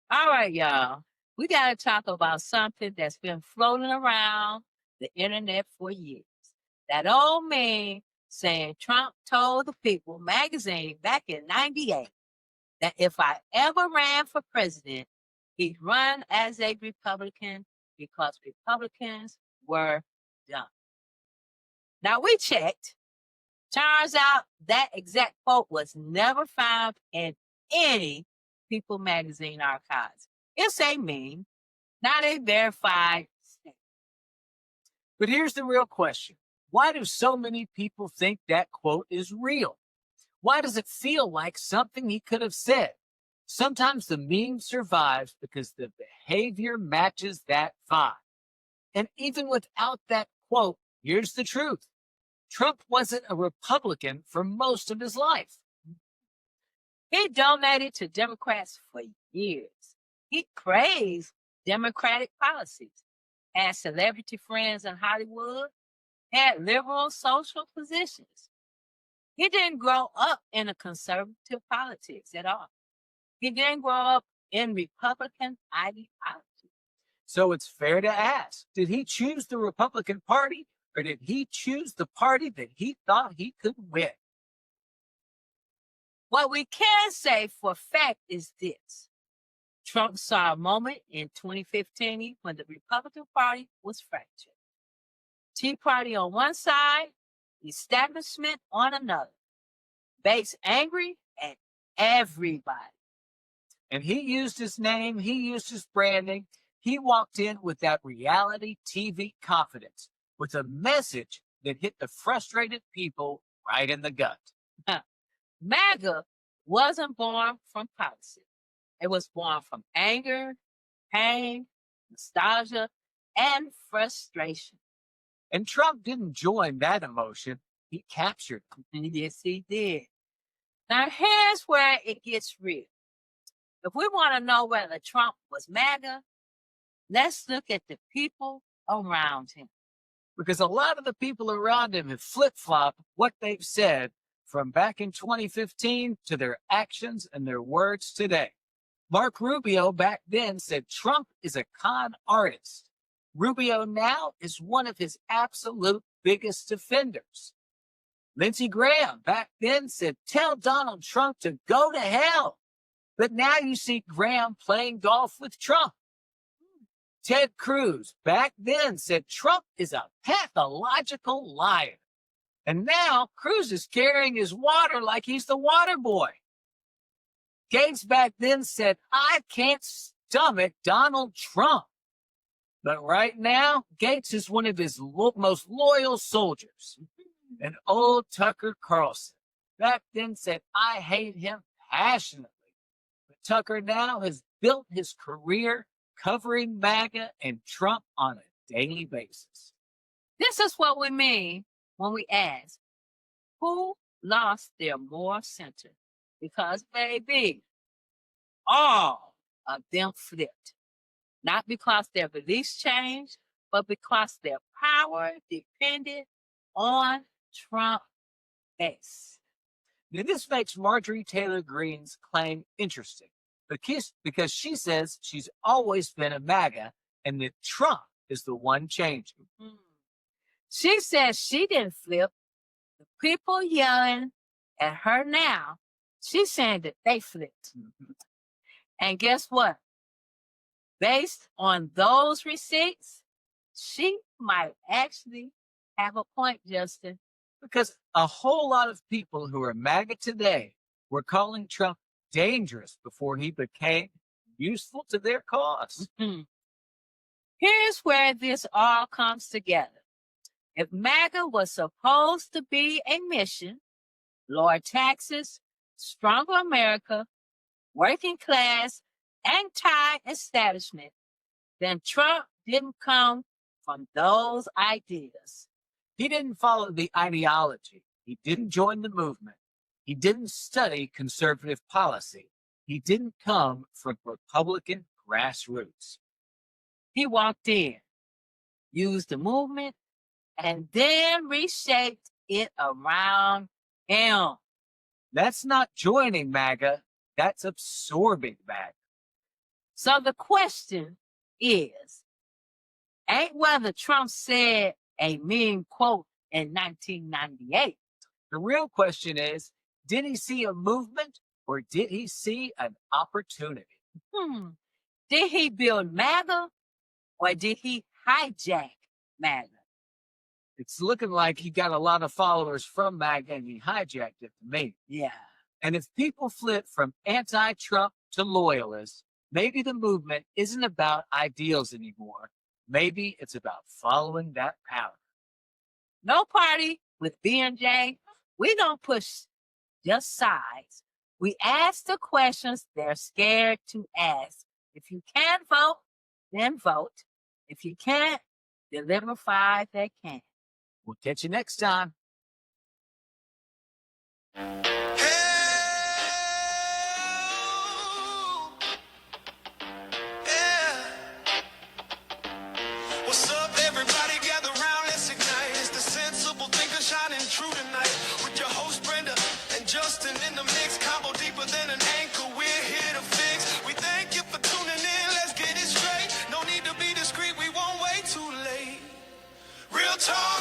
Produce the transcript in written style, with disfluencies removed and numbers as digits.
All right, y'all. We got to talk about something that's been floating around the internet for years. That old meme saying Trump told the People magazine back in 98 that if I ever ran for president, he'd run as a Republican because Republicans were dumb. Now we checked. Turns out that exact quote was never found in any People magazine archives. It's a meme, not a verified statement. But here's the real question. Why do so many people think that quote is real? Why does it feel like something he could have said? Sometimes the meme survives because the behavior matches that vibe. And even without that quote, here's the truth. Trump wasn't a Republican for most of his life. He donated to Democrats for years. He praised Democratic policies, had celebrity friends in Hollywood, had liberal social positions. He didn't grow up in a conservative politics at all. He didn't grow up in Republican ideology. So it's fair to ask, did he choose the Republican Party or did he choose the party that he thought he could win? What we can say for fact is this. Trump saw a moment in 2015 when the Republican Party was fractured. Tea Party on one side, establishment on another. Base angry at everybody. And he used his name, he used his branding. He walked in with that reality TV confidence, with a message that hit the frustrated people right in the gut. MAGA wasn't born from policy. It was born from anger, pain, nostalgia, and frustration. And Trump didn't join that emotion, he captured it. Yes, he did. Now, here's where it gets real. If we want to know whether Trump was MAGA, let's look at the people around him. Because a lot of the people around him have flip-flopped what they've said from back in 2015 to their actions and their words today. Mark Rubio back then said Trump is a con artist. Rubio now is one of his absolute biggest defenders. Lindsey Graham back then said, tell Donald Trump to go to hell. But now you see Graham playing golf with Trump. Ted Cruz back then said Trump is a pathological liar. And now Cruz is carrying his water like he's the water boy. Gates back then said, I can't stomach Donald Trump. But right now, Gates is one of his most loyal soldiers. And old Tucker Carlson back then said, I hate him passionately. But Tucker now has built his career covering MAGA and Trump on a daily basis. This is what we mean when we ask, who lost their moral center? Because, baby, all of them flipped. Not because their beliefs changed, but because their power depended on Trump base. Now, this makes Marjorie Taylor Greene's claim interesting because she says she's always been a MAGA and that Trump is the one changing. She says she didn't flip. The people yelling at her now, she's saying that they flipped. And guess what? Based on those receipts, she might actually have a point, Justin. Because a whole lot of people who are MAGA today were calling Trump dangerous before he became useful to their cause. Here's where this all comes together. If MAGA was supposed to be a mission, lower taxes, stronger America, working class, anti-establishment, then Trump didn't come from those ideas. He didn't follow the ideology. He didn't join the movement. He didn't study conservative policy. He didn't come from Republican grassroots. He walked in, used the movement, and then reshaped it around him. That's not joining MAGA. That's absorbing MAGA. So the question is, ain't whether Trump said a mean quote in 1998. The real question is, did he see a movement or did he see an opportunity? Did he build MAGA or did he hijack MAGA? It's looking like he got a lot of followers from MAGA and he hijacked it to me. Yeah. And if people flip from anti-Trump to loyalists, maybe the movement isn't about ideals anymore. Maybe it's about following that power. No party with B&J. We don't push just sides. We ask the questions they're scared to ask. If you can't vote, then vote. If you can't, deliver 5 that can. We'll catch you next time. What's up, everybody? Gather round, let's ignite. It's the sensible thinker shining true tonight. With your host Brenda and Justin in the mix, combo deeper than an anchor. We're here to fix. We thank you for tuning in. Let's get it straight. No need to be discreet. We won't wait too late. Real talk.